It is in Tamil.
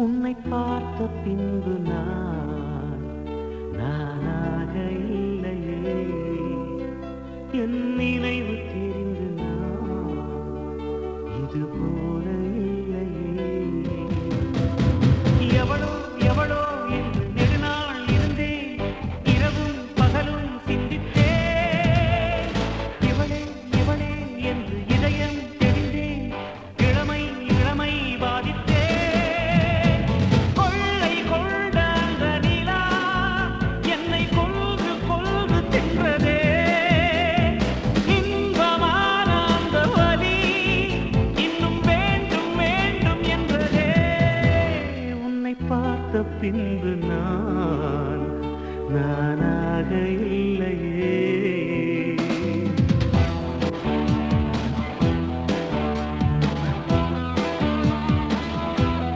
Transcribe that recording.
உன்னை பார்த்த பின்பு நானாக இல்லையே, என் நினைவு தெரிந்து இது போல இல்லையே. எவளோ எவளோ என்று நெடுநாள் இருந்தேன், இரவும் பகலும் சிந்தித்தேன். இவளே இவளே என்று இதயம் தெரிந்தேன், இளமை இளமை பாதித்தேன். கொள்ளை கொண்ட அந்த நிலா என்னை கொல்கு கொல்கு தின்றதே. இன்பமான அந்த வலி இன்னும் வேண்டும் வேண்டும் என்றதே. உன்னை பார்த்த பின்பு நான்